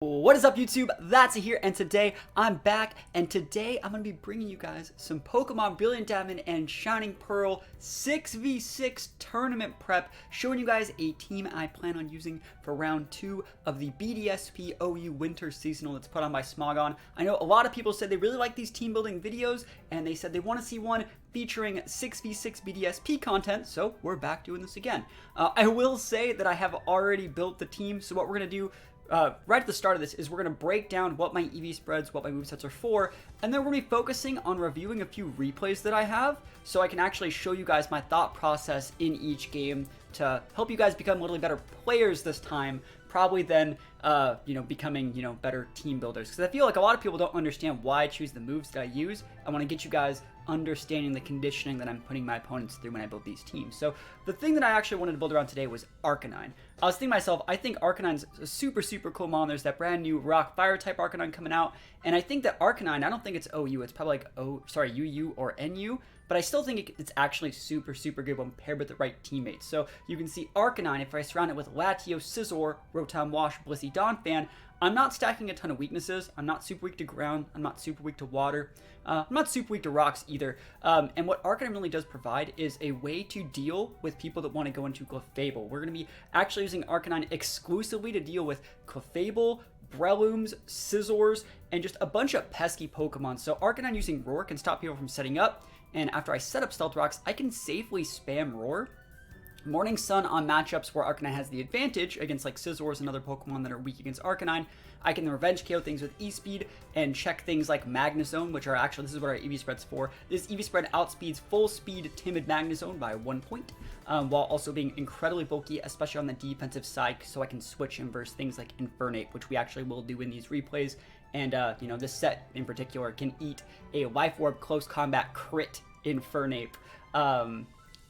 What is up, YouTube? That's here, and today I'm back, and today I'm going to be bringing you guys some Pokemon Brilliant Diamond and Shining Pearl 6v6 tournament prep, showing you guys a team I plan on using for round 2 of the BDSP OU Winter Seasonal that's put on by Smogon. I know a lot of people said they really like these team building videos, and they said they want to see one featuring 6v6 BDSP content, so we're back doing this again. I will say that I have already built the team, so what we're going to do right at the start of this is we're going to break down what my EV spreads, what my movesets are for, and then we're going to be focusing on reviewing a few replays that I have so I can actually show you guys my thought process in each game to help you guys become literally better players this time, probably than, becoming, better team builders. Because I feel like a lot of people don't understand why I choose the moves that I use. I want to get you guys understanding the conditioning that I'm putting my opponents through when I build these teams. So the thing that I actually wanted to build around today was Arcanine. I was thinking to myself, I think Arcanine's a super cool mon. There's that brand new rock fire type Arcanine coming out, and I think that Arcanine, I don't think it's OU, it's probably like UU or NU, but I still think it's actually super good when paired with the right teammates. So you can see Arcanine, if I surround it with Latios, Scizor, Rotom Wash, Blissey, Donphan, I'm not stacking a ton of weaknesses. I'm not super weak to ground. I'm not super weak to water. I'm not super weak to rocks either. And what Arcanine really does provide is a way to deal with people that want to go into Clefable. We're going to be actually using Arcanine exclusively to deal with Clefable, Brelooms, Scizors, and just a bunch of pesky Pokemon. So Arcanine using Roar can stop people from setting up, and after I set up Stealth Rocks, I can safely spam Roar. Morning Sun on matchups where Arcanine has the advantage against like Scizors and other Pokemon that are weak against Arcanine. I can revenge KO things with E-Speed and check things like Magnezone, which are actually, this is what our EV spread's for. This EV spread outspeeds full speed Timid Magnezone by 1 point, while also being incredibly bulky, especially on the defensive side, so I can switch and verse things like Infernape, which we actually will do in these replays. And, this set in particular can eat a Life Orb close combat crit Infernape.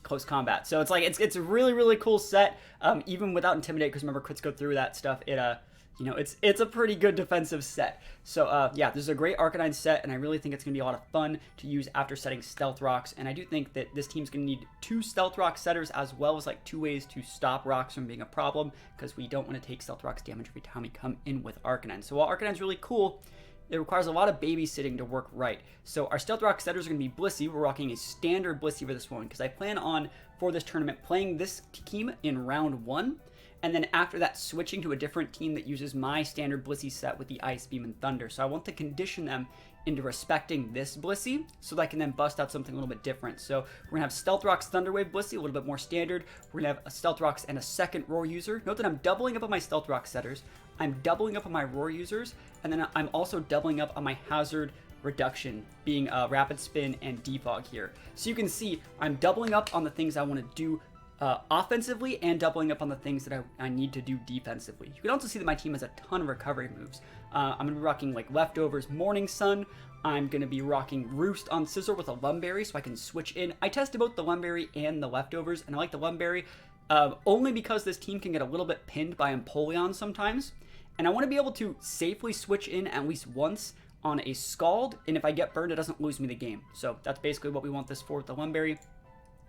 Close combat. So it's like it's a really cool set, even without Intimidate, because remember crits go through that stuff. It's a pretty good defensive set. So yeah, this is a great Arcanine set, and I really think it's gonna be a lot of fun to use after setting Stealth Rocks. And I do think that this team's gonna need 2 Stealth Rock setters, as well as like 2 ways to stop rocks from being a problem, because we don't want to take Stealth Rocks damage every time we come in with Arcanine. So while Arcanine's really cool, it requires a lot of babysitting to work right. So our Stealth Rock setters are going to be Blissey. We're rocking a standard Blissey for this one, because I plan on, for this tournament, playing this team in round 1, and then after that switching to a different team that uses my standard Blissey set with the Ice Beam and Thunder. So I want to condition them into respecting this Blissey, so that I can then bust out something a little bit different. So we're going to have Stealth Rocks Thunder Wave Blissey, a little bit more standard. We're going to have a Stealth Rocks and a second Roar user. Note that I'm doubling up on my Stealth Rock setters, I'm doubling up on my Roar users, and then I'm also doubling up on my Hazard Reduction, being Rapid Spin and Defog here. So you can see I'm doubling up on the things I want to do offensively, and doubling up on the things that I need to do defensively. You can also see that my team has a ton of recovery moves. I'm going to be rocking like Leftovers, Morning Sun. I'm going to be rocking Roost on Scizor with a Lumberry, so I can switch in. I tested both the Lumberry and the Leftovers, and I like the Lumberry only because this team can get a little bit pinned by Empoleon sometimes. And I want to be able to safely switch in at least once on a Scald, and if I get burned, it doesn't lose me the game. So that's basically what we want this for with the Lumberry.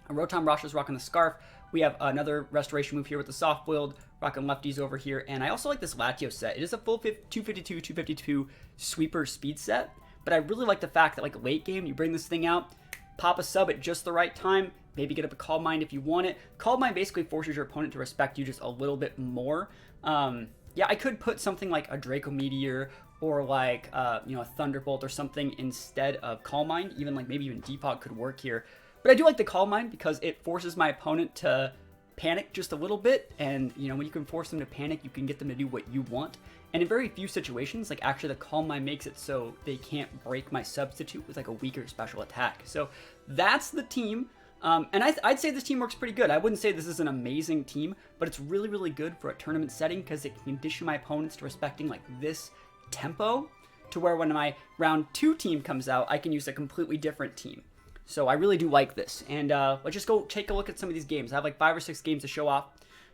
Rotom Rosh is rocking the Scarf. We have another Restoration move here with the Soft Boiled, rocking Lefties over here. And I also like this Latios set. It is a full 252 sweeper speed set, but I really like the fact that like late game, you bring this thing out, pop a sub at just the right time, maybe get up a Calm Mind if you want it. Calm Mind basically forces your opponent to respect you just a little bit more. Yeah, I could put something like a Draco Meteor or like, a Thunderbolt or something instead of Calm Mind. Even like maybe even Defog could work here. But I do like the Calm Mind because it forces my opponent to panic just a little bit. And, when you can force them to panic, you can get them to do what you want. And in very few situations, like actually the Calm Mind makes it so they can't break my substitute with like a weaker special attack. So that's the team. And I'd say this team works pretty good. I wouldn't say this is an amazing team, but it's really good for a tournament setting because it can condition my opponents to respecting like this tempo to where when my round 2 team comes out, I can use a completely different team. So I really do like this. And let's just go take a look at some of these games. I have like 5 or 6 games to show off.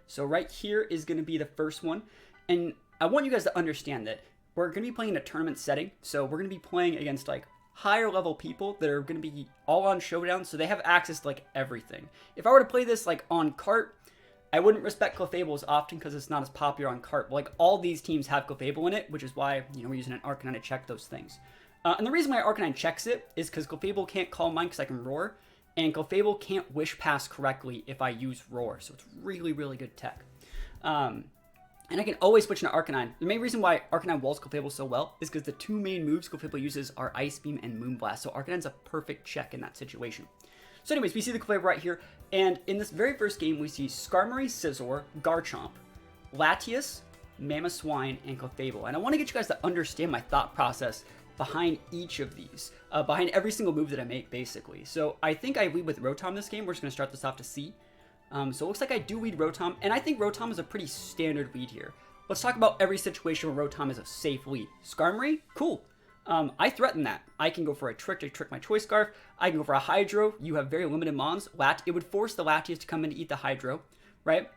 So right here is going to be the first one. And I want you guys to understand that we're going to be playing in a tournament setting. So we're going to be playing against like higher level people that are going to be all on Showdown, so they have access to like everything. If I were to play this like on cart, I wouldn't respect Clefable as often because it's not as popular on cart. But like all these teams have Clefable in it, which is why, you know, we're using an Arcanine to check those things. And the reason why Arcanine checks it is because Clefable can't Calm Mind because I can Roar, and Clefable can't Wish Pass correctly if I use Roar. So it's really, really good tech. And I can always switch into Arcanine. The main reason why Arcanine walls Clefable so well is because the two main moves Clefable uses are Ice Beam and Moonblast. So Arcanine's a perfect check in that situation. So anyways, we see the Clefable right here. And in this very first game, we see Skarmory, Scizor, Garchomp, Latias, Mamoswine, and Clefable. And I want to get you guys to understand my thought process behind each of these, behind every single move that I make, basically. So I think I lead with Rotom this game. We're just going to start this off to C. So it looks like I do lead Rotom, and I think Rotom is a pretty standard lead here. Let's talk about every situation where Rotom is a safe lead. Skarmory? Cool. I threaten that. I can go for a trick to trick my Choice Scarf. I can go for a Hydro. You have very limited mons. It would force the Latias to come in to eat the Hydro, right?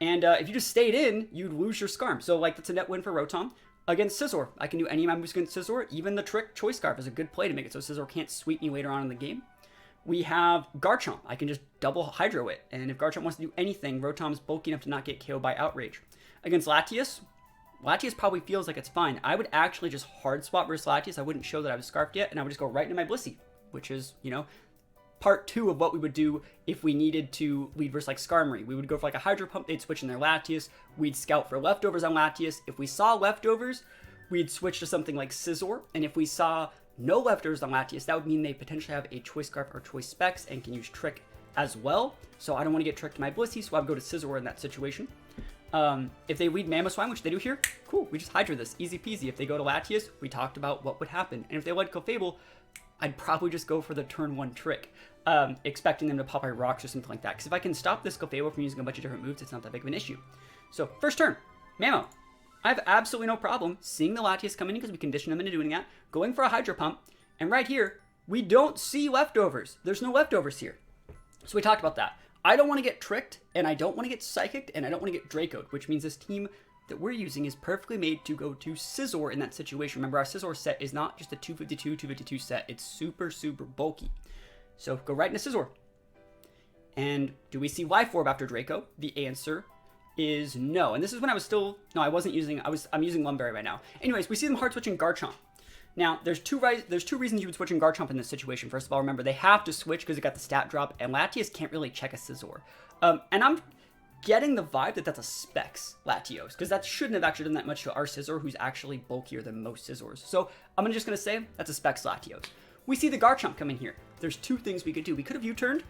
And if you just stayed in, you'd lose your Skarm. So like that's a net win for Rotom. Against Scizor, I can do any of my moves against Scizor. Even the trick Choice Scarf is a good play to make it so Scizor can't sweep me later on in the game. We have Garchomp. I can just double Hydro it. And if Garchomp wants to do anything, Rotom's bulky enough to not get KO'd by Outrage. Against Latias, Latias probably feels like it's fine. I would actually just hard swap versus Latias. I wouldn't show that I was Scarfed yet, and I would just go right into my Blissey, which is, you know, part 2 of what we would do if we needed to lead versus like Skarmory. We would go for like a Hydro Pump, they'd switch in their Latias. We'd scout for leftovers on Latias. If we saw leftovers, we'd switch to something like Scizor. And if we saw no leftovers on Latias, that would mean they potentially have a Choice Scarf or Choice Specs and can use Trick as well. So I don't want to get tricked to my Blissey, so I'd go to Scizor in that situation. If they lead Mamoswine, which they do here, cool, we just Hydra this, easy peasy. If they go to Latias, we talked about what would happen. And if they led Clefable, I'd probably just go for the turn 1 trick, expecting them to pop out rocks or something like that. Because if I can stop this Clefable from using a bunch of different moves, it's not that big of an issue. So first turn, Mamo. I have absolutely no problem seeing the Latias come in because we condition them into doing that, going for a Hydro Pump, and right here, we don't see leftovers. There's no leftovers here. So we talked about that. I don't want to get tricked, and I don't want to get psychicked, and I don't want to get Draco'd, which means this team that we're using is perfectly made to go to Scizor in that situation. Remember, our Scizor set is not just a 252 set. It's super, super bulky. So go right into Scizor. And do we see Life Orb after Draco? The answer is no. And this is when I was still, no, I wasn't using, I'm using Lumberry right now. Anyways, we see them hard switching Garchomp. Now, there's two reasons you would switch in Garchomp in this situation. First of all, remember, they have to switch because it got the stat drop, and Latias can't really check a Scizor. And I'm getting the vibe that that's a Specs Latios, because that shouldn't have actually done that much to our Scizor, who's actually bulkier than most Scizors. So I'm just going to say that's a Specs Latios. We see the Garchomp come in here. There's two things we could do. We could have U-turned.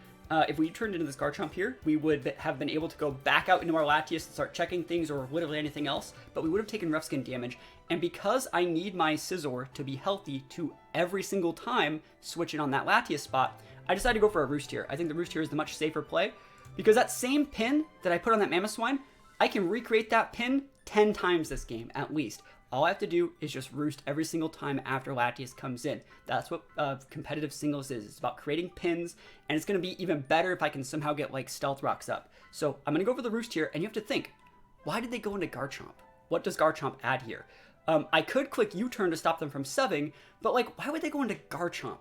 If we turned into this Garchomp here, we would have been able to go back out into our Latias and start checking things or literally anything else, but we would have taken rough skin damage. And because I need my Scizor to be healthy to every single time switch in on that Latias spot, I decided to go for a Roost here. I think the Roost here is the much safer play, because that same pin that I put on that Mamoswine, I can recreate that pin 10 times this game, at least. All I have to do is just Roost every single time after Latias comes in. That's what competitive singles is. It's about creating pins, and it's going to be even better if I can somehow get, like, Stealth Rocks up. So I'm going to go for the Roost here, and you have to think, why did they go into Garchomp? What does Garchomp add here? I could click U-turn to stop them from subbing, but, like, why would they go into Garchomp?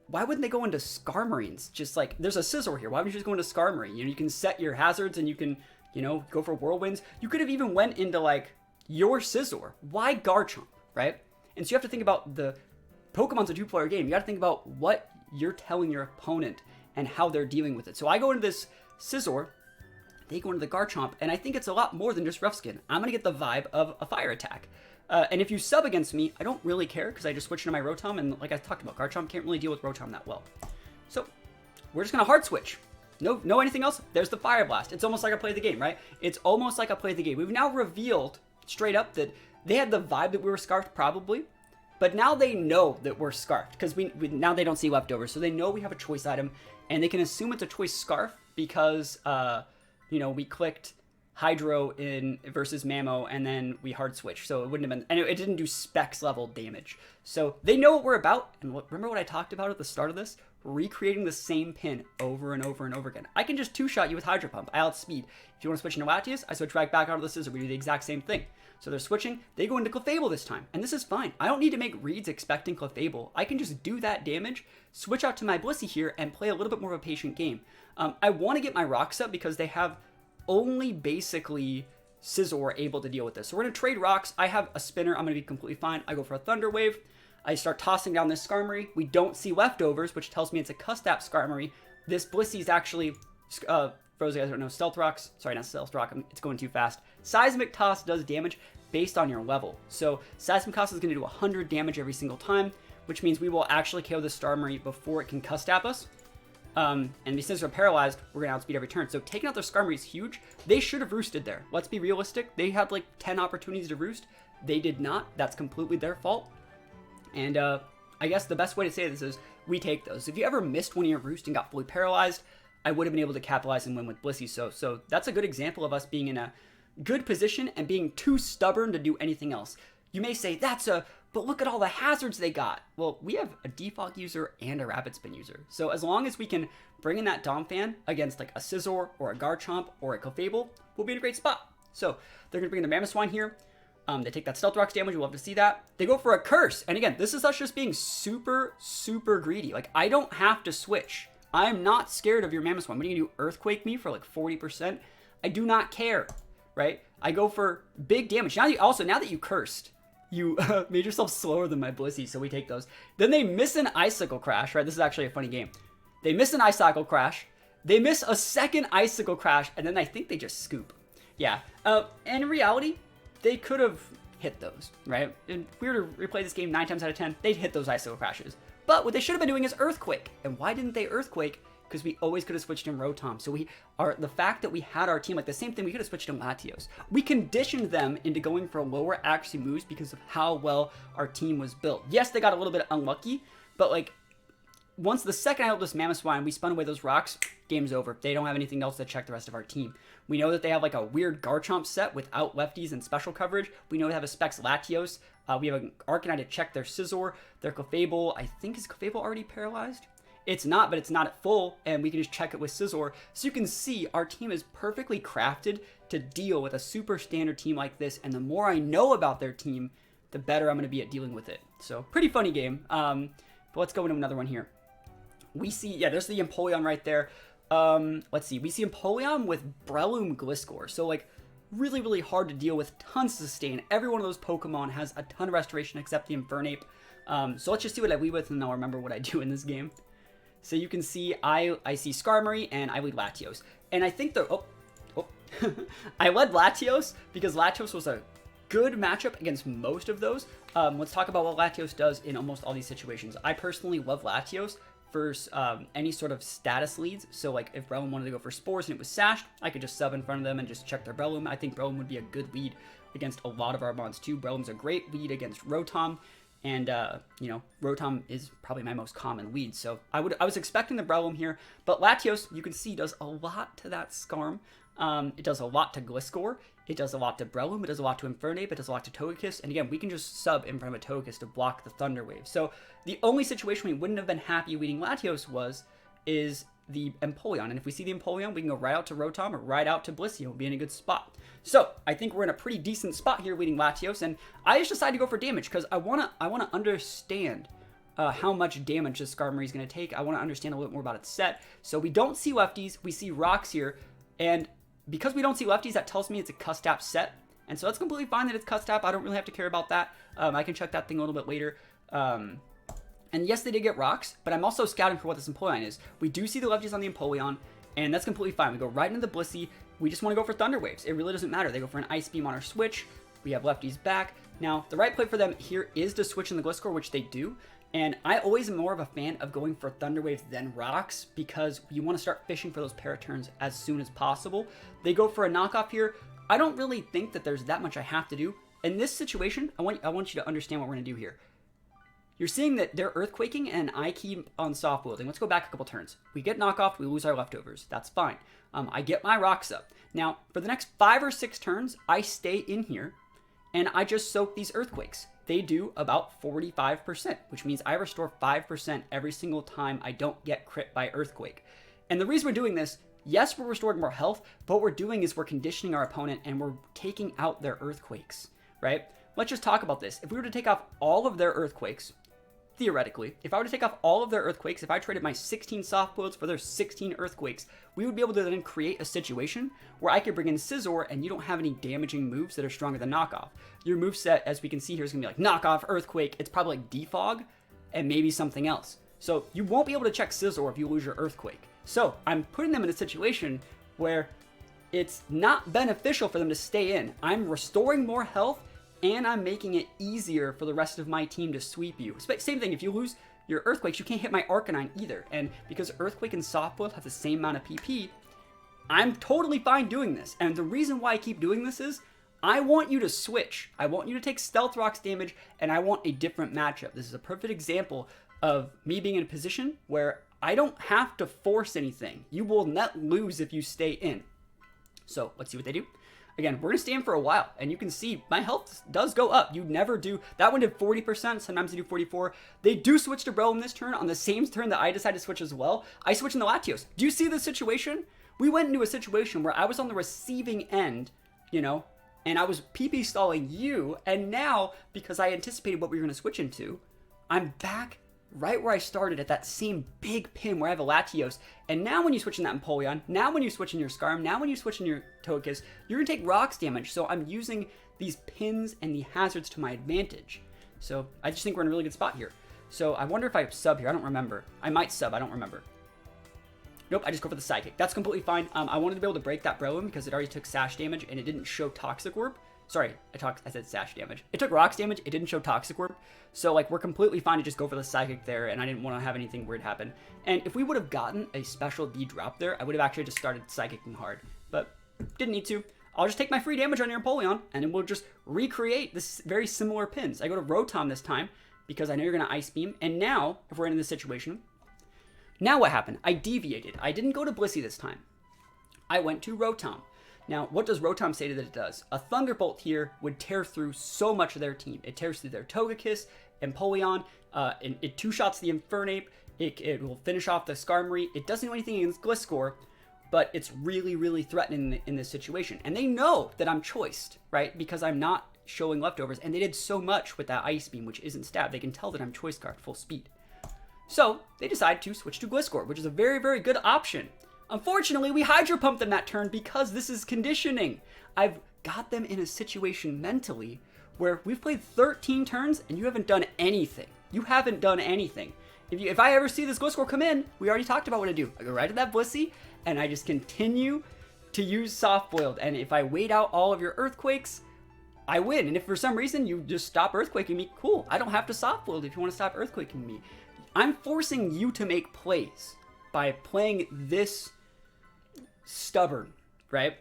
Why wouldn't they go into Skarmories? Just, like, there's a Scizor here. Why wouldn't you just go into Skarmory? You know, you can set your hazards, and you can, you know, go for Whirlwinds. You could have even went into, like, your Scizor. Why Garchomp, right? And so you have to think about the Pokemon's a two-player game. You got to think about what you're telling your opponent and how they're dealing with it. So I go into this Scizor, they go into the Garchomp, and I think it's a lot more than just rough skin. I'm going to get the vibe of a fire attack. And if you sub against me, I don't really care because I just switch into my Rotom, and like I talked about, Garchomp can't really deal with Rotom that well. So we're just going to hard switch. No anything else. There's the Fire Blast. It's almost like I played the game, right? It's almost like I played the game. We've now revealed straight up that they had the vibe that we were Scarfed probably, but now they know that we're Scarfed because we now they don't see leftovers, so they know we have a choice item, and they can assume it's a choice Scarf because you know, we clicked Hydro in versus Mamo, and then we hard switch, so it wouldn't have been, and it didn't do Specs level damage. So they know what we're about, and remember what I talked about at the start of this? recreating the same pin over and over and over again. I can just two-shot you with Hydro Pump. I outspeed. If you want to switch into Latios, I switch right back out of the Scissor. We do the exact same thing. So they're switching. They go into Clefable this time. And this is fine. I don't need to make reads expecting Clefable. I can just do that damage, switch out to my Blissey here, and play a little bit more of a patient game. I want to get my rocks up because they have only basically Scizor able to deal with this. So we're going to trade rocks. I have a spinner. I'm going to be completely fine. I go for a Thunder Wave. I start tossing down this Skarmory. We don't see leftovers, which tells me it's a Custap Skarmory. This Blissey is actually, for those of you guys who don't know, Stealth Rocks. Sorry, not Stealth Rock. It's going too fast. Seismic Toss does damage based on your level. So Seismic Toss is going to do 100 damage every single time, which means we will actually KO the Skarmory before it can Custap us. And since they're paralyzed, we're going to outspeed every turn. So taking out their Skarmory is huge. They should have roosted there. Let's be realistic. They had like 10 opportunities to roost. They did not. That's completely their fault. And I guess the best way to say this is we take those. If you ever missed one of your roost and got fully paralyzed, I would have been able to capitalize and win with Blissey. So that's a good example of us being in a good position and being too stubborn to do anything else. You may say, but look at all the hazards they got. Well, we have a Defog user and a Rapid Spin user. So as long as we can bring in that Domfan against like a Scizor or a Garchomp or a Clefable, we'll be in a great spot. So they're going to bring in the Mamoswine here. They take that Stealth Rocks damage. We'll love to see that. They go for a Curse. And again, this is us just being super, super greedy. Like, I don't have to switch. I'm not scared of your Mamoswine. What are you going to do? Earthquake me for like 40%? I do not care, right? I go for big damage. Now that you cursed, you made yourself slower than my Blissey, so we take those. Then they miss an Icicle Crash, right? This is actually a funny game. They miss an Icicle Crash. They miss a second Icicle Crash, and then I think they just scoop. Yeah. And in reality, they could have hit those, right? And if we were to replay this game 9 times out of 10, they'd hit those Icicle Crashes. But what they should have been doing is Earthquake. And why didn't they Earthquake? Because we always could have switched in Rotom. So the fact that we had our team, like the same thing, we could have switched in Latios. We conditioned them into going for lower accuracy moves because of how well our team was built. Yes, they got a little bit unlucky, but like once the second I helped this Mamoswine, we spun away those rocks, game's over. They don't have anything else to check the rest of our team. We know that they have like a weird Garchomp set without lefties and special coverage. We know they have a Specs Latios. We have an Arcanine to check their Scizor, their Clefable. I think, is Clefable already paralyzed? It's not, but it's not at full, and we can just check it with Scizor. So you can see our team is perfectly crafted to deal with a super standard team like this, and the more I know about their team, the better I'm going to be at dealing with it. So pretty funny game. But let's go into another one here. We see, yeah, there's the Empoleon right there. Let's see, we see Empoleon with Breloom Gliscor. So like really, really hard to deal with, tons of sustain. Every one of those Pokemon has a ton of restoration except the Infernape. So let's just see what I lead with, and I'll remember what I do in this game. So you can see I see Skarmory and I lead Latios. And I think I led Latios because Latios was a good matchup against most of those. Let's talk about what Latios does in almost all these situations. I personally love Latios for any sort of status leads. So like if Breloom wanted to go for Spores and it was sashed, I could just sub in front of them and just check their Breloom. I think Breloom would be a good lead against a lot of our mons too. Breloom's a great lead against Rotom. And, you know, Rotom is probably my most common lead. So I was expecting the Breloom here. But Latios, you can see, does a lot to that Skarm. It does a lot to Gliscor. It does a lot to Breloom. It does a lot to Infernape. It does a lot to Togekiss. And again, we can just sub in front of a Togekiss to block the Thunder Wave. So the only situation we wouldn't have been happy leading Latios is the Empoleon. And if we see the Empoleon, we can go right out to Rotom or right out to Blissey. We'll be in a good spot. So I think we're in a pretty decent spot here leading Latios. And I just decided to go for damage because I wanna understand how much damage this Skarmory is going to take. I want to understand a little bit more about its set. So we don't see lefties. We see rocks here. And because we don't see lefties, that tells me it's a Custap set. And so that's completely fine that it's Custap. I don't really have to care about that. I can check that thing a little bit later. And yes, they did get rocks, but I'm also scouting for what this Empoleon is. We do see the lefties on the Empoleon, and that's completely fine. We go right into the Blissey. We just want to go for Thunder Waves. It really doesn't matter. They go for an Ice Beam on our switch. We have lefties back. Now, the right play for them here is to switch in the Gliscor, which they do. And I always am more of a fan of going for Thunder Waves than rocks because you want to start fishing for those paraturns as soon as possible. They go for a knockoff here. I don't really think that there's that much I have to do. In this situation, I want you to understand what we're going to do here. You're seeing that they're Earthquaking and I keep on soft wielding. Let's go back a couple turns. We get knockoff, we lose our leftovers. That's fine. I get my rocks up. Now, for the next 5 or 6 turns, I stay in here and I just soak these Earthquakes. They do about 45%, which means I restore 5% every single time I don't get crit by Earthquake. And the reason we're doing this, yes, we're restoring more health, but what we're doing is we're conditioning our opponent and we're taking out their Earthquakes, right? Let's just talk about this. If we were to take off all of their Earthquakes, theoretically, if I were to take off all of their Earthquakes, if I traded my 16 soft boileds for their 16 Earthquakes, we would be able to then create a situation where I could bring in Scizor and you don't have any damaging moves that are stronger than knockoff. Your moveset, as we can see here, is going to be like knockoff, Earthquake, it's probably like defog, and maybe something else. So you won't be able to check Scizor if you lose your Earthquake. So I'm putting them in a situation where it's not beneficial for them to stay in. I'm restoring more health, and I'm making it easier for the rest of my team to sweep you. Same thing, if you lose your Earthquakes, you can't hit my Arcanine either. And because Earthquake and Soft Boiled have the same amount of PP, I'm totally fine doing this. And the reason why I keep doing this is, I want you to switch. I want you to take Stealth Rock's damage, and I want a different matchup. This is a perfect example of me being in a position where I don't have to force anything. You will not lose if you stay in. So, let's see what they do. Again, we're going to stay in for a while, and you can see my health does go up. You never do. That one did 40%. Sometimes they do 44%. They do switch to Breloom this turn on the same turn that I decided to switch as well. I switched into Latios. Do you see the situation? We went into a situation where I was on the receiving end, you know, and I was PP stalling you, and now, because I anticipated what we were going to switch into, I'm back right where I started at that same big pin where I have a Latios. And now when you switch in that Empoleon, now when you switch in your Scarm, now when you switch in your Togekiss, you're going to take rocks damage. So I'm using these pins and the hazards to my advantage. So I just think we're in a really good spot here. So I wonder if I sub here. I don't remember. I might sub. I don't remember. Nope, I just go for the Psychic. That's completely fine. I wanted to be able to break that Breloom because it already took Sash damage and it didn't show Toxic Orb. Sorry, I said Sash damage. It took Rocks damage, it didn't show Toxic Orb. So, like, we're completely fine to just go for the Psychic there, and I didn't want to have anything weird happen. And if we would have gotten a special D drop there, I would have actually just started Psychicing hard. But, didn't need to. I'll just take my free damage on your Empoleon, and then we'll just recreate this very similar pins. I go to Rotom this time, because I know you're going to Ice Beam. And now, if we're in this situation, now what happened? I deviated. I didn't go to Blissey this time. I went to Rotom. Now, what does Rotom say that it does? A Thunderbolt here would tear through so much of their team. It tears through their Togekiss, Empoleon, it two-shots the Infernape, it will finish off the Skarmory. It doesn't do anything against Gliscor, but it's really, really threatening in this situation. And they know that I'm choiced, right? Because I'm not showing leftovers, and they did so much with that Ice Beam, which isn't stab. They can tell that I'm choice card full speed. So, they decide to switch to Gliscor, which is a very, very good option. Unfortunately, we Hydro Pumped them that turn because this is conditioning. I've got them in a situation mentally where we've played 13 turns and you haven't done anything. You haven't done anything. If I ever see this Gliscor come in, we already talked about what I do. I go right to that Blissey and I just continue to use Soft Boiled. And if I wait out all of your Earthquakes, I win. And if for some reason you just stop Earthquaking me, cool. I don't have to Soft Boiled if you want to stop Earthquaking me. I'm forcing you to make plays by playing this stubborn, right?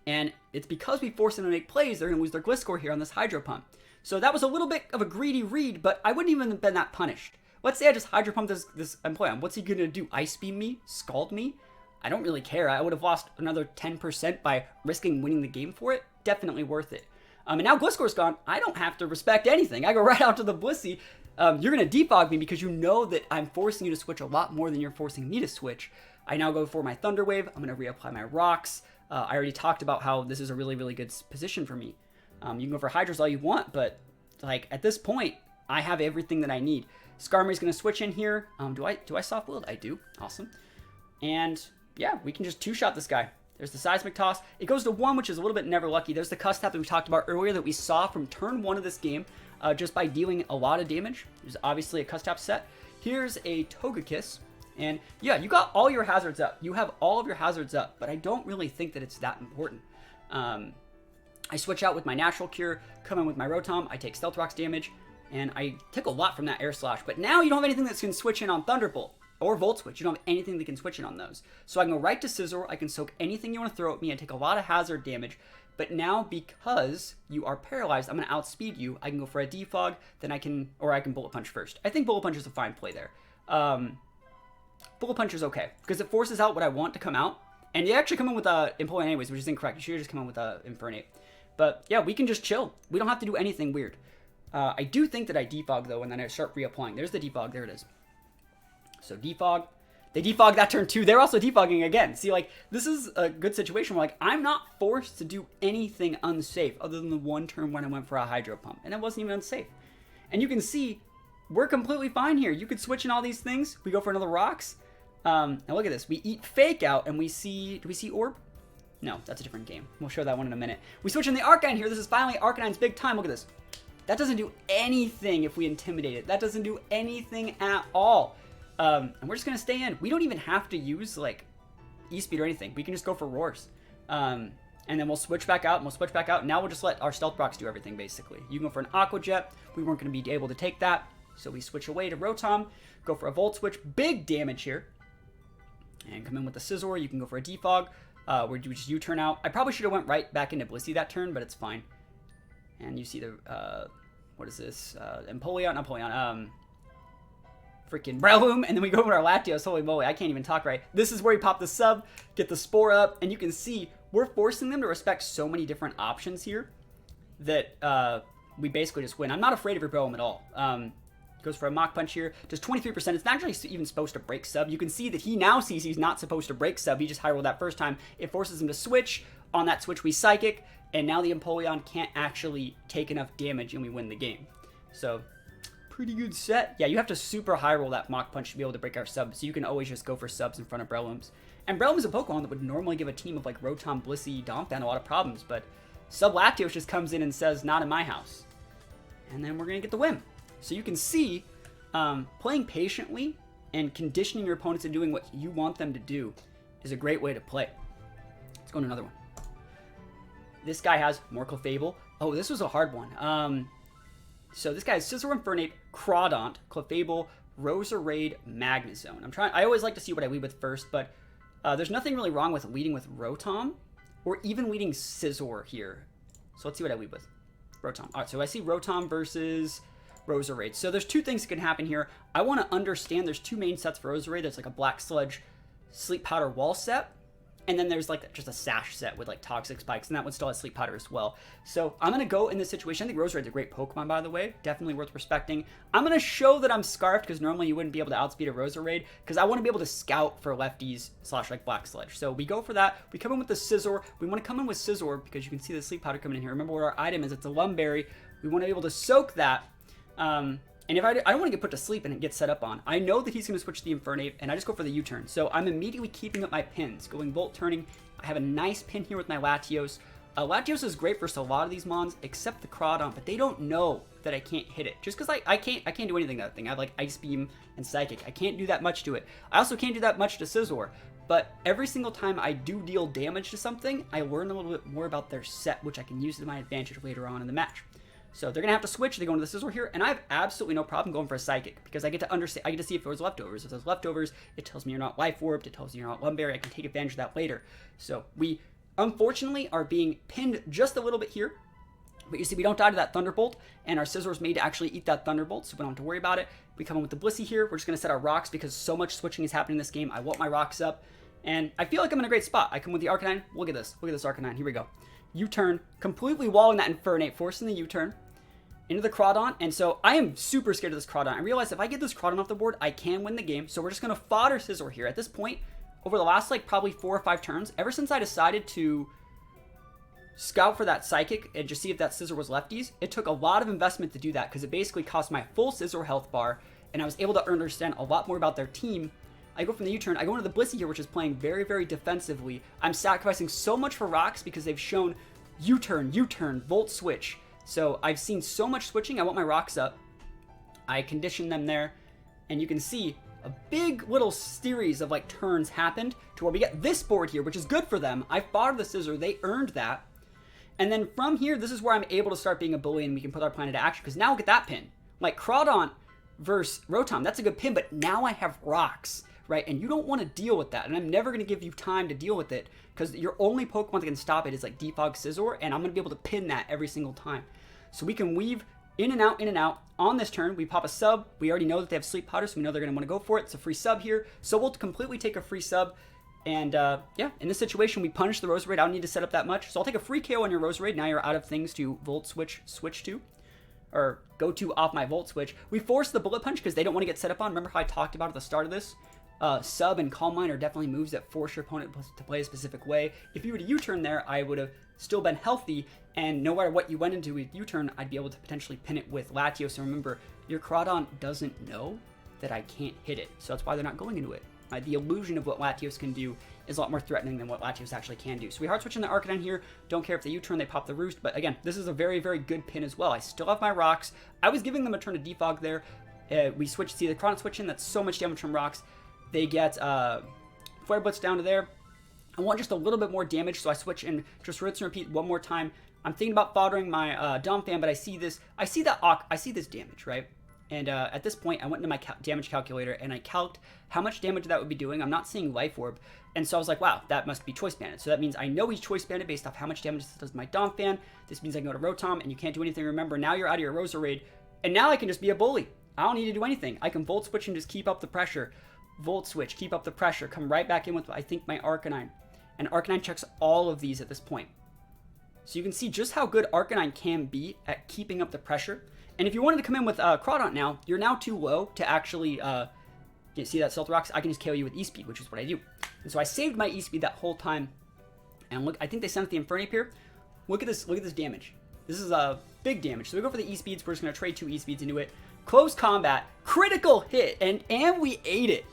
And it's because we force them to make plays, they're going to lose their Gliscor here on this Hydro Pump. So that was a little bit of a greedy read, but I wouldn't even have been that punished. Let's say I just Hydro Pump this Empoleon. What's he going to do? Ice Beam me? Scald me? I don't really care. I would have lost another 10% by risking winning the game for it. Definitely worth it. And now Gliscor's gone. I don't have to respect anything. I go right out to the Blissey. You're going to defog me because you know that I'm forcing you to switch a lot more than you're forcing me to switch. I now go for my Thunder Wave. I'm going to reapply my Rocks. I already talked about how this is a really, really good position for me. You can go for Hydras all you want, but like at this point, I have everything that I need. Skarmory's going to switch in here. Do I Soft Boiled? I do. Awesome. And yeah, we can just two-shot this guy. There's the Seismic Toss. It goes to 1, which is a little bit never lucky. There's the Cuss Tap that we talked about earlier that we saw from turn 1 of this game just by dealing a lot of damage. There's obviously a Cuss Tap set. Here's a Togekiss. And yeah, you got all your hazards up. You have all of your hazards up, but I don't really think that it's that important. I switch out with my Natural Cure, come in with my Rotom, I take Stealth Rock's damage, and I take a lot from that Air Slash. But now you don't have anything that can switch in on Thunderbolt or Volt Switch. You don't have anything that can switch in on those. So I can go right to Scizor, I can soak anything you want to throw at me, I take a lot of hazard damage. But now, because you are paralyzed, I'm going to outspeed you. I can go for a Defog, then I can Bullet Punch first. I think Bullet Punch is a fine play there. Bullet Punch is okay, because it forces out what I want to come out. And you actually come in with Empoleon anyways, which is incorrect. You should have just come in with Infernape. But yeah, we can just chill. We don't have to do anything weird. I do think that I defog though, and then I start reapplying. There's the defog. There it is. So defog. They defog that turn too. They're also defogging again. See, like, this is a good situation where, like, I'm not forced to do anything unsafe other than the one turn when I went for a hydro pump, and it wasn't even unsafe. And you can see we're completely fine here. You could switch in all these things. We go for another rocks. And look at this. We eat fake out, and we see. Do we see orb? No, that's a different game. We'll show that one in a minute. We switch in the Arcanine here. This is finally Arcanine's big time. Look at this. That doesn't do anything if we intimidate it. That doesn't do anything at all. And we're just going to stay in. We don't even have to use, like, E-Speed or anything. We can just go for Roars. And then we'll switch back out, and we'll switch back out. Now we'll just let our Stealth Rocks do everything, basically. You can go for an Aqua Jet. We weren't going to be able to take that. So we switch away to Rotom. Go for a Volt Switch. Big damage here. And come in with the Scizor. You can go for a Defog. Where you just U-turn out. I probably should have went right back into Blissey that turn, but it's fine. And you see the, what is this? Empoleon, not Empoleon, freaking Breloom, and then we go over our Latios. Holy moly, I can't even talk right. This is where you pop the sub, get the Spore up, and you can see we're forcing them to respect so many different options here that we basically just win. I'm not afraid of your Breloom at all. Goes for a Mach Punch here. Does 23%. It's not actually even supposed to break sub. You can see that he now sees he's not supposed to break sub. He just high rolled that first time. It forces him to switch. On that switch, we Psychic, and now the Empoleon can't actually take enough damage, and we win the game. So, pretty good set. Yeah, you have to super high roll that Mach Punch to be able to break our sub, so you can always just go for subs in front of Brelooms. And Breloom is a Pokemon that would normally give a team of like Rotom, Blissey, Donphan a lot of problems, but Sub Latios just comes in and says, not in my house. And then we're going to get the win. So you can see, playing patiently and conditioning your opponents into doing what you want them to do is a great way to play. Let's go to another one. This guy has more Clefable. Oh, this was a hard one. So this guy has Scizor, Infernape, Crawdaunt, Clefable, Roserade, Magnezone. I always like to see what I lead with first, but there's nothing really wrong with leading with Rotom or even leading Scizor here. So let's see what I lead with. Rotom. All right, so I see Rotom versus Roserade. So there's two things that can happen here. I want to understand there's two main sets for Roserade. There's like a Black Sludge, Sleep Powder Wall set. And then there's like just a Sash set with like Toxic Spikes, and that one still has Sleep Powder as well. So I'm going to go in this situation. I think Roserade's a great Pokemon, by the way. Definitely worth respecting. I'm going to show that I'm Scarfed, because normally you wouldn't be able to outspeed a Roserade, because I want to be able to scout for lefties / like Black Sludge. So we go for that. We come in with the Scizor. We want to come in with Scizor, because you can see the Sleep Powder coming in here. Remember what our item is. It's a Lumberry. We want to be able to soak that. And if I don't want to get put to sleep and get set up on. I know that he's going to switch to the Infernape, and I just go for the U-turn. So I'm immediately keeping up my pins, going Volt turning. I have a nice pin here with my Latios. Latios is great versus a lot of these mons, except the Crawdaunt, but they don't know that I can't hit it. Just because I can't do anything to that thing. I have like Ice Beam and Psychic. I can't do that much to it. I also can't do that much to Scizor. But every single time I do deal damage to something, I learn a little bit more about their set, which I can use to my advantage later on in the match. So they're going to have to switch. They go into the Scizor here, and I have absolutely no problem going for a Psychic, because I get to understand. I get to see if there was leftovers. If there's leftovers, it tells me you're not Life Orbed. It tells me you're not Lumberry. I can take advantage of that later. So we, unfortunately, are being pinned just a little bit here. But you see, we don't die to that Thunderbolt, and our Scizor's made to actually eat that Thunderbolt, so we don't have to worry about it. We come in with the Blissey here. We're just going to set our rocks, because so much switching is happening in this game. I want my rocks up, and I feel like I'm in a great spot. I come with the Arcanine. Look at this. Look at this Arcanine. Here we go. U-turn, completely walling that Infernape, forcing the U-turn into the Crawdaunt, and so I am super scared of this Crawdaunt. I realize if I get this Crawdaunt off the board, I can win the game, so we're just going to fodder Scizor here. At this point, over the last, like, probably 4 or 5 turns, ever since I decided to scout for that Psychic and just see if that Scizor was lefties, it took a lot of investment to do that, because it basically cost my full Scizor health bar, and I was able to understand a lot more about their team. I go from the U-turn, I go into the Blissey here, which is playing very, very defensively. I'm sacrificing so much for rocks, because they've shown U-turn, Volt Switch. So I've seen so much switching. I want my rocks up. I condition them there. And you can see a big little series of like turns happened to where we get this board here, which is good for them. I fought the Scizor. They earned that. And then from here, this is where I'm able to start being a bully, and we can put our plan into action, because now look at that pin. Like Crawdaunt versus Rotom, that's a good pin, but now I have rocks, right? And you don't want to deal with that. And I'm never going to give you time to deal with it, because your only Pokemon that can stop it is like Defog Scizor, and I'm going to be able to pin that every single time. So we can weave in and out. On this turn, we pop a sub. We already know that they have Sleep Powder, so we know they're going to want to go for it. It's a free sub here. So we'll completely take a free sub. And yeah, in this situation, we punish the Roserade. I don't need to set up that much. So I'll take a free KO on your Roserade. Now you're out of things to Volt switch to, or go to off my Volt Switch. We force the Bullet Punch because they don't want to get set up on. Remember how I talked about at the start of this? Sub and Calm Mind are definitely moves that force your opponent to play a specific way. If you were to U-turn there, I would have still been healthy, and no matter what you went into with U-turn, I'd be able to potentially pin it with Latios. And remember, your Crawdon doesn't know that I can't hit it, so that's why they're not going into it. The illusion of what Latios can do is a lot more threatening than what Latios actually can do. So we hard switch in the Arcanine here. Don't care if they U-turn, they pop the Roost. But again, this is a very, very good pin as well. I still have my Rocks. I was giving them a turn to Defog there. We switch, see the Crawdon switch in. That's so much damage from Rocks. They get Flare Blitz down to there. I want just a little bit more damage, so I switch and just rinse and repeat one more time. I'm thinking about foddering my Domfan, but I see this damage, right? And at this point, I went into my damage calculator, and I calced how much damage that would be doing. I'm not seeing Life Orb. And so I was like, wow, that must be Choice Banded. So that means I know he's Choice Banded based off how much damage this does to my Domfan. This means I can go to Rotom, and you can't do anything. Remember, now you're out of your Roserade, and now I can just be a bully. I don't need to do anything. I can Volt Switch and just keep up the pressure. Volt Switch, keep up the pressure. Come right back in with, I think, my Arcanine. And Arcanine checks all of these at this point. So you can see just how good Arcanine can be at keeping up the pressure. And if you wanted to come in with Crawdon now, you're now too low to actually, you see that Stealth Rocks? I can just KO you with E-Speed, which is what I do. And so I saved my E-Speed that whole time. And look, I think they sent the Infernape here. Look at this damage. This is big damage. So we go for the E-Speeds. We're just going to trade 2 E-Speeds into it. Close combat, critical hit, and we ate it.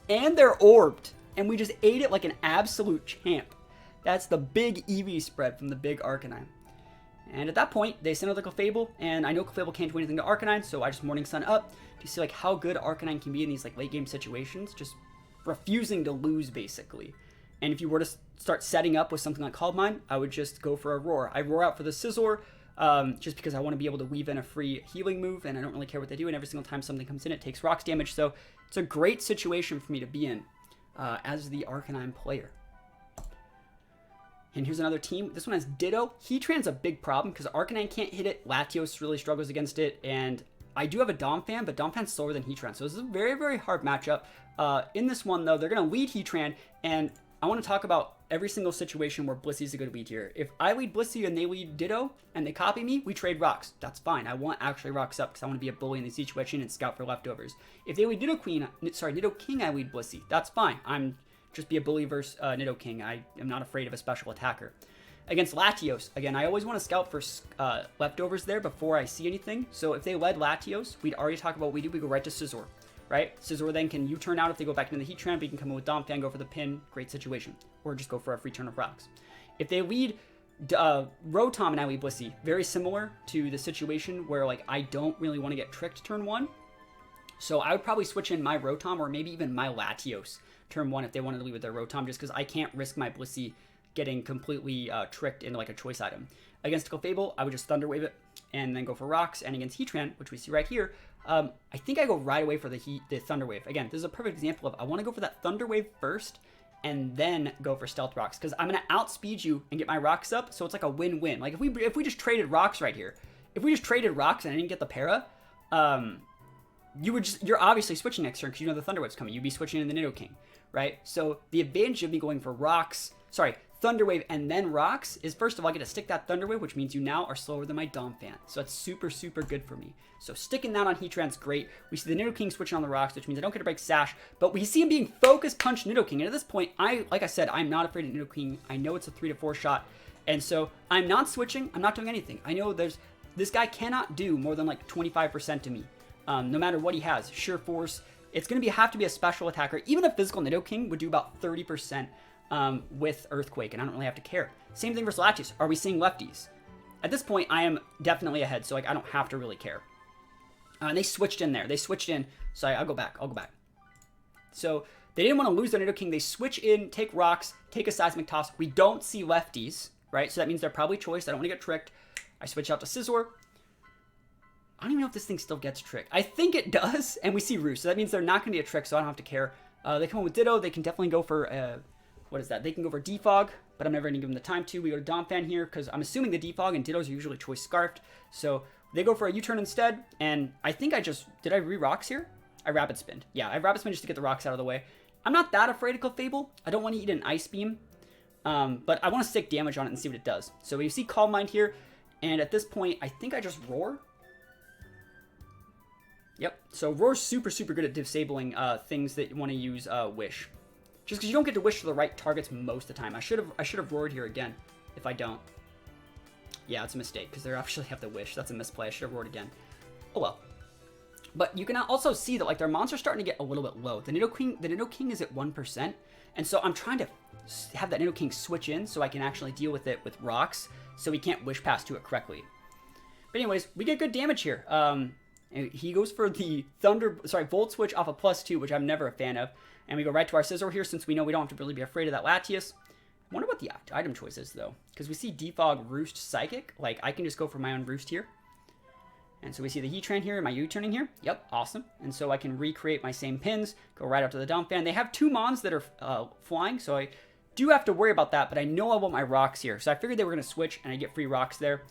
And they're orbed. And we just ate it like an absolute champ. That's the big EV spread from the big Arcanine. And at that point, they send out the Clefable, and I know Clefable can't do anything to Arcanine, so I just Morning Sun up to see like how good Arcanine can be in these like late game situations, just refusing to lose basically. And if you were to start setting up with something like Calm Mind, I would just go for a Roar. I Roar out for the Scizor, just because I want to be able to weave in a free healing move, and I don't really care what they do, and every single time something comes in, it takes Rocks damage, so it's a great situation for me to be in as the Arcanine player. And here's another team. This one has Ditto. Heatran's a big problem because Arcanine can't hit it. Latios really struggles against it. And I do have a Domfan, but Domfan's slower than Heatran. So this is a very, very hard matchup. In this one, though, they're going to lead Heatran. And I want to talk about every single situation where Blissey's a good lead here. If I lead Blissey and they lead Ditto and they copy me, we trade Rocks. That's fine. I want actually Rocks up because I want to be a bully in this situation and scout for leftovers. If they lead Ditto King, I lead Blissey. That's fine. I'm just be a bully versus Nidoking. I am not afraid of a special attacker. Against Latios, again, I always want to scout for leftovers there before I see anything. So if they led Latios, we'd already talk about what we do. We go right to Scizor, right? Scizor then can U-turn out if they go back into the Heatran, but you can come in with Domfan, go for the pin. Great situation. Or just go for a free turn of Rocks. If they lead Rotom and I lead Blissey, very similar to the situation where like I don't really want to get tricked turn 1. So I would probably switch in my Rotom or maybe even my Latios turn 1 if they wanted to leave with their Rotom, just because I can't risk my Blissey getting completely tricked into like a choice item. Against Clefable, I would just Thunder Wave it and then go for Rocks. And against Heatran, which we see right here, I think I go right away for the Thunder Wave. Again, this is a perfect example of I want to go for that Thunder Wave first and then go for Stealth Rocks because I'm going to outspeed you and get my Rocks up, so it's like a win-win. Like if we just traded Rocks right here, if we just traded Rocks and I didn't get the para, you're obviously switching next turn because you know the Thunder Wave's coming. You'd be switching in the Nidoking, right? So the advantage of me going for Thunder Wave and then Rocks is first of all I get to stick that Thunder Wave, which means you now are slower than my Domfan. So that's super, super good for me. So sticking that on Heatran's great. We see the Nidoking switching on the Rocks, which means I don't get to break Sash, but we see him being Focus Punch Nidoking. And at this point, like I said, I'm not afraid of Nidoking. I know it's a 3 to 4 shot. And so I'm not switching. I'm not doing anything. I know this guy cannot do more than like 25% to me. No matter what he has, Sheer Force, it's going to have to be a special attacker. Even a physical Nidoking would do about 30% with Earthquake, and I don't really have to care. Same thing versus Latios. Are we seeing lefties? At this point, I am definitely ahead, so like I don't have to really care. And they switched in there. They switched in. So I'll go back. So they didn't want to lose their Nidoking. They switch in, take Rocks, take a Seismic Toss. We don't see lefties, right? So that means they're probably choice. I don't want to get tricked. I switch out to Scizor. I don't even know if this thing still gets tricked. I think it does, and we see Roost. So that means they're not going to be a trick, so I don't have to care. They come in with Ditto. They can definitely go for, what is that? They can go for Defog, but I'm never going to give them the time to. We go to Domfan here, because I'm assuming the Defog and Dittos are usually choice Scarfed. So they go for a U-turn instead, and I think did I re-Rocks here? I Rapid Spin. Yeah, I Rapid Spin just to get the Rocks out of the way. I'm not that afraid of Clefable. I don't want to eat an Ice Beam, but I want to stick damage on it and see what it does. So you see Calm Mind here, and at this point, I think I just Roar. Yep, so Roar's super, super good at disabling things that you want to use Wish. Just because you don't get to wish for the right targets most of the time. I should have roared here again, if I don't. Yeah, it's a mistake, because they actually have the wish. That's a misplay. I should have roared again. Oh well. But you can also see that like their monster's starting to get a little bit low. The Nidoking is at 1%, and so I'm trying to have that Nidoking switch in so I can actually deal with it with rocks, so he can't wish pass to it correctly. But anyways, we get good damage here. He goes for the Volt Switch off a +2, which I'm never a fan of. And we go right to our Scizor here, since we know we don't have to really be afraid of that Latias. I wonder what the item choice is, though. Because we see Defog, Roost, Psychic. Like, I can just go for my own Roost here. And so we see the Heatran here, and my U-turning here. Yep, awesome. And so I can recreate my same pins, go right up to the Dump Fan. They have 2 Mons that are flying, so I do have to worry about that, but I know I want my rocks here. So I figured they were going to switch, and I get free rocks there.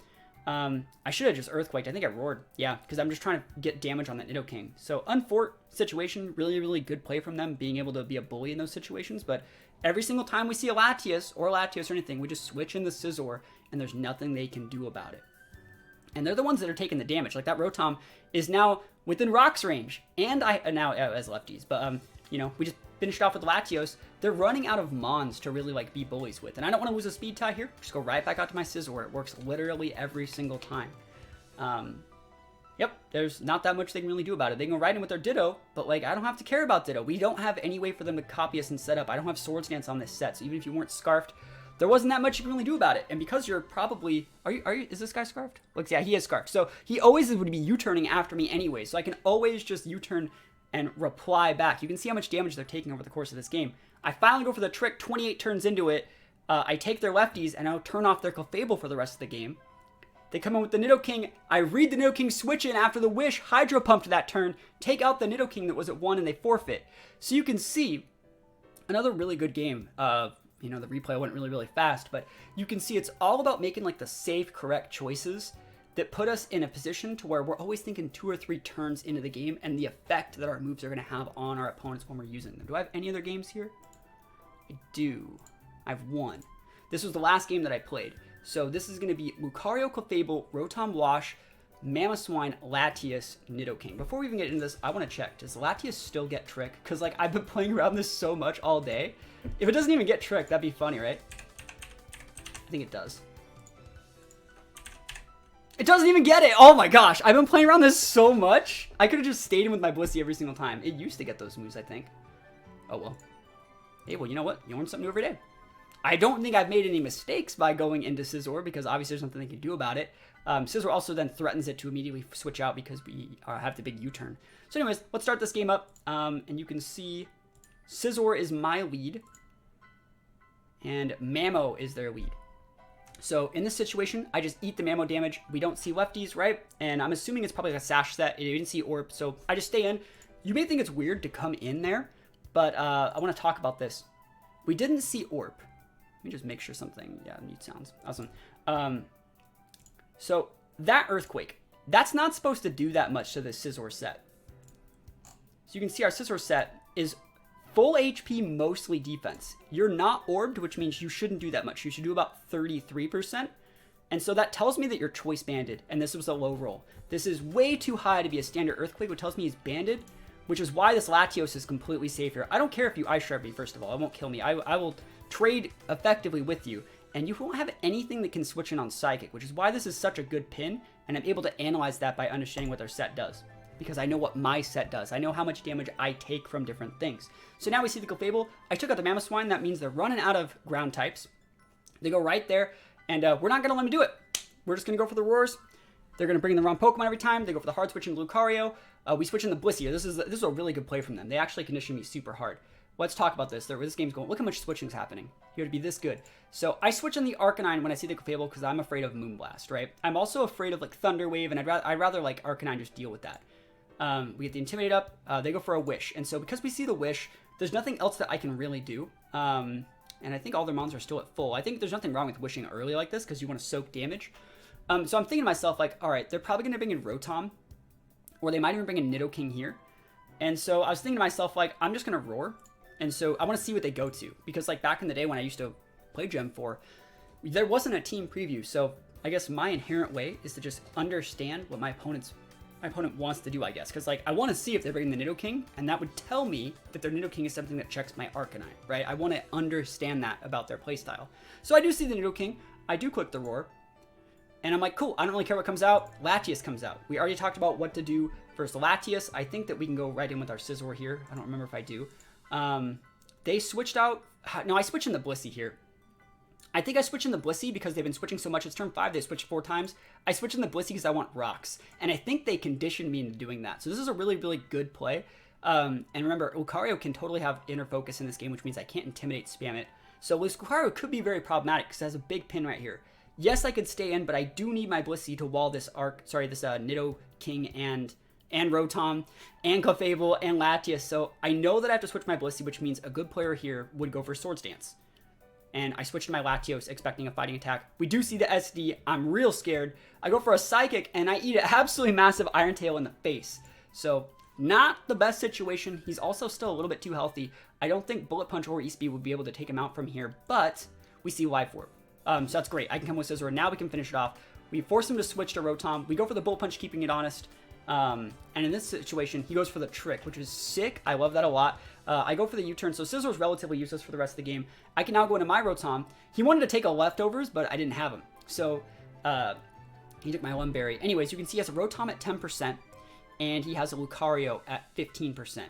I should have just Earthquaked. I think I roared. Yeah, because I'm just trying to get damage on that Nidoking. So Unfort situation, really, really good play from them, being able to be a bully in those situations. But every single time we see a Latias or anything, we just switch in the Scizor, and there's nothing they can do about it. And they're the ones that are taking the damage. Like that Rotom is now within Rock's range, and now as lefties. But you know, we just finished off with Latios. They're running out of Mons to really like be bullies with, and I don't want to lose a speed tie here. Just go right back out to my Scizor. It works literally every single time. Yep, there's not that much they can really do about it. They can go right in with their Ditto, but like I don't have to care about Ditto. We don't have any way for them to copy us and set up. I don't have Swords Dance on this set, so even if you weren't Scarfed, there wasn't that much you can really do about it. And because you're probably, is this guy Scarfed? Looks, yeah, he is Scarfed. So he always would be U-turning after me anyway, so I can always just U-turn and reply back. You can see how much damage they're taking over the course of this game. I finally go for the trick, 28 turns into it. I take their lefties, and I'll turn off their Clefable for the rest of the game. They come in with the Nidoking. I read the Nidoking switch in after the Wish, Hydro Pumped that turn, take out the Nidoking that was at 1, and they forfeit. So you can see another really good game. You know, the replay went really, really fast, but you can see it's all about making like the safe, correct choices that put us in a position to where we're always thinking 2 or 3 turns into the game and the effect that our moves are going to have on our opponents when we're using them. Do I have any other games here? I do. I have 1. This was the last game that I played. So this is going to be Lucario, Clefable, Rotom Wash, Mamoswine, Latias, Nidoking. Before we even get into this, I want to check. Does Latias still get Trick? Because like I've been playing around this so much all day. If it doesn't even get Trick, that'd be funny, right? I think it does. It doesn't even get it! Oh my gosh, I've been playing around this so much. I could have just stayed in with my Blissey every single time. It used to get those moves, I think. Oh well. Hey, well, you know what? You learn something new every day. I don't think I've made any mistakes by going into Scizor, because obviously there's nothing they can do about it. Scizor also then threatens it to immediately switch out because we have the big U-turn. So anyways, let's start this game up. And you can see Scizor is my lead, and Mamo is their lead. So in this situation, I just eat the Mamo damage. We don't see lefties, right? And I'm assuming it's probably like a Sash set. You didn't see Orb, so I just stay in. You may think it's weird to come in there, but I want to talk about this. We didn't see Orb. Let me just make sure something, yeah, neat sounds. Awesome. So that Earthquake, that's not supposed to do that much to the Scizor set. So you can see our Scizor set is full HP, mostly defense. You're not orbed, which means you shouldn't do that much. You should do about 33%. And so that tells me that you're choice banded, and this was a low roll. This is way too high to be a standard Earthquake, which tells me he's banded, which is why this Latios is completely safe here. I don't care if you Ice Shard me, first of all. It won't kill me. I will trade effectively with you, and you won't have anything that can switch in on Psychic, which is why this is such a good pin, and I'm able to analyze that by understanding what their set does. Because I know what my set does. I know how much damage I take from different things. So now we see the Clefable. I took out the Mamoswine. That means they're running out of ground types. They go right there, and we're not going to let them do it. We're just going to go for the Roars. They're going to bring in the wrong Pokemon every time. They go for the hard switching Lucario. We switch in the Blissey. This is a really good play from them. They actually condition me super hard. Let's talk about this. This game's going. Look how much switching is happening. Here to be this good. So I switch on the Arcanine when I see the Clefable because I'm afraid of Moonblast, right? I'm also afraid of like Thunder Wave, and I'd rather like Arcanine just deal with that. We get the Intimidate up. They go for a Wish. And so because we see the Wish, there's nothing else that I can really do. And I think all their mons are still at full. I think there's nothing wrong with wishing early like this because you want to soak damage. So I'm thinking to myself, like, all right, they're probably going to bring in Rotom, or they might even bring in Nidoking here. And so I was thinking to myself, like, I'm just going to Roar. And so I want to see what they go to, because like back in the day when I used to play Gen 4, there wasn't a team preview. So I guess my inherent way is to just understand what my opponent wants to do, I guess. Because like I want to see if they're bringing the Nidoking, and that would tell me that their Nidoking is something that checks my Arcanine, right? I want to understand that about their playstyle. So I do see the Nidoking, I do click the Roar, and I'm like, cool, I don't really care what comes out. Latias comes out. We already talked about what to do versus Latias. I think that we can go right in with our Scizor here. I don't remember if I do. They switched out. No, I switched in the Blissey here. I think I switched in the Blissey because they've been switching so much. It's turn 5. They switched 4 times. I switched in the Blissey because I want rocks. And I think they conditioned me into doing that. So this is a really, really good play. And remember, Lucario can totally have inner focus in this game, which means I can't intimidate spam it. So Lucario could be very problematic because it has a big pin right here. Yes, I could stay in, but I do need my Blissey to wall this Nidoking and Rotom and Clefable and Latias. So I know that I have to switch my Blissey, which means a good player here would go for Swords Dance. And I switched to my Latios expecting a fighting attack. We do see the SD. I'm real scared. I go for a Psychic and I eat an absolutely massive Iron Tail in the face. So not the best situation. He's also still a little bit too healthy. I don't think Bullet Punch or E-Speed would be able to take him out from here, but we see Life Orb. So that's great. I can come with Scizor. Now we can finish it off. We force him to switch to Rotom. We go for the Bullet Punch, keeping it honest. And in this situation, he goes for the Trick, which is sick. I love that a lot. I go for the U-turn, so Scizor's relatively useless for the rest of the game. I can now go into my Rotom. He wanted to take a Leftovers, but I didn't have him. So he took my Lumberry. Anyways, you can see he has a Rotom at 10%, and he has a Lucario at 15%.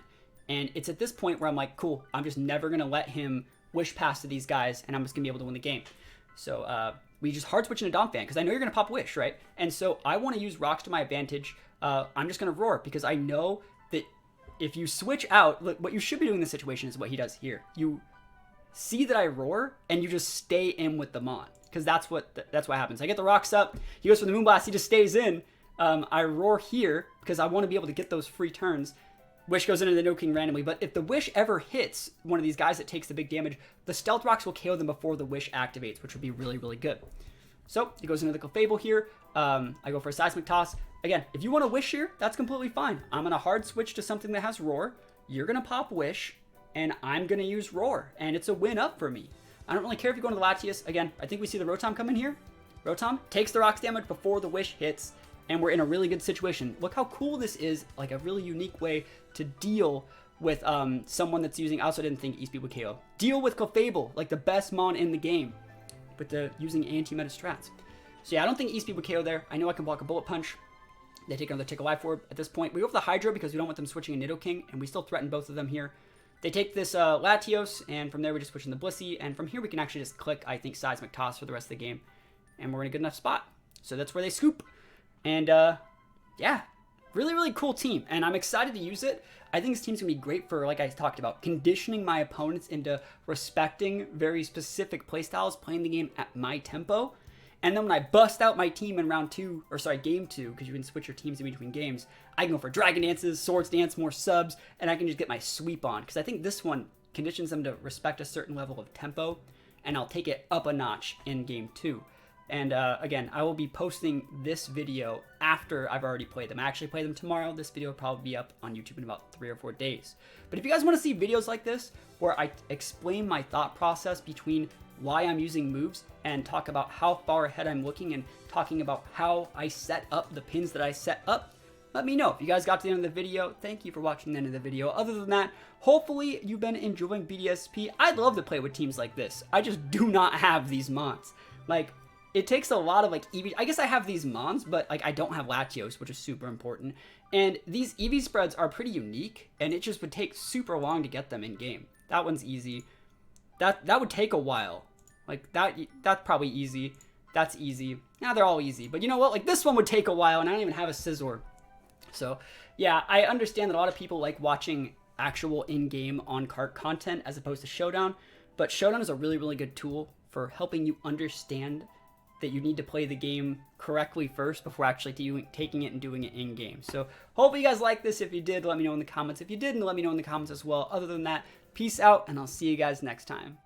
And it's at this point where I'm like, cool, I'm just never going to let him wish pass to these guys, and I'm just going to be able to win the game. So we just hard switch into Donphan, because I know you're going to pop Wish, right? And so I want to use Rocks to my advantage. I'm just going to Roar, because I know that if you switch out, look, what you should be doing in this situation is what he does here. You see that I Roar, and you just stay in with the Mon, because that's what happens. I get the Rocks up, he goes for the Moonblast, he just stays in. I Roar here, because I want to be able to get those free turns. Wish goes into the Nidoking randomly, but if the Wish ever hits one of these guys that takes the big damage, the Stealth Rocks will KO them before the Wish activates, which would be really, really good. So he goes into the Clefable here. I go for a Seismic Toss. Again, if you want to Wish here, that's completely fine. I'm going to hard switch to something that has Roar. You're going to pop Wish, and I'm going to use Roar, and it's a win up for me. I don't really care if you go into the Latias. Again, I think we see the Rotom come in here. Rotom takes the Rocks damage before the Wish hits, and we're in a really good situation. Look how cool this is, like a really unique way to deal with someone that's using, I also didn't think E-Speed would KO. Deal with Clefable, like the best Mon in the game, with using anti-meta strats. So yeah, I don't think E-Speed would KO there. I know I can block a Bullet Punch. They take another Tickle Life Orb. At this point, we go for the Hydro because we don't want them switching a Nidoking, and we still threaten both of them here. They take this Latios, and from there we just switch in the Blissey, and from here we can actually just click, I think, Seismic Toss for the rest of the game, and we're in a good enough spot. So that's where they scoop. And yeah, really, really cool team, and I'm excited to use it. I think this team's gonna be great for, like I talked about, conditioning my opponents into respecting very specific playstyles, playing the game at my tempo. And then when I bust out my team in game 2, because you can switch your teams in between games, I can go for Dragon Dances, Swords Dance, more subs, and I can just get my sweep on. Because I think this one conditions them to respect a certain level of tempo, and I'll take it up a notch in game 2. And again, I will be posting this video after I've already played them. I actually play them tomorrow. This video will probably be up on YouTube in about 3 or 4 days. But if you guys want to see videos like this, where I explain my thought process between why I'm using moves and talk about how far ahead I'm looking and talking about how I set up the pins that I set up, let me know. If you guys got to the end of the video, thank you for watching the end of the video. Other than that, hopefully you've been enjoying BDSP. I'd love to play with teams like this. I just do not have these mons. Like, it takes a lot of, like, EV... I guess I have these mons, but, like, I don't have Latios, which is super important. And these EV spreads are pretty unique, and it just would take super long to get them in-game. That one's easy. That would take a while. Like, that's probably easy. That's easy. Now they're all easy. But you know what? Like, this one would take a while, and I don't even have a Scizor. So, yeah, I understand that a lot of people like watching actual in-game on-cart content as opposed to Showdown. But Showdown is a really, really good tool for helping you understand that you need to play the game correctly first before actually taking it and doing it in-game. So, hopefully you guys like this. If you did, let me know in the comments. If you didn't, let me know in the comments as well. Other than that, peace out, and I'll see you guys next time.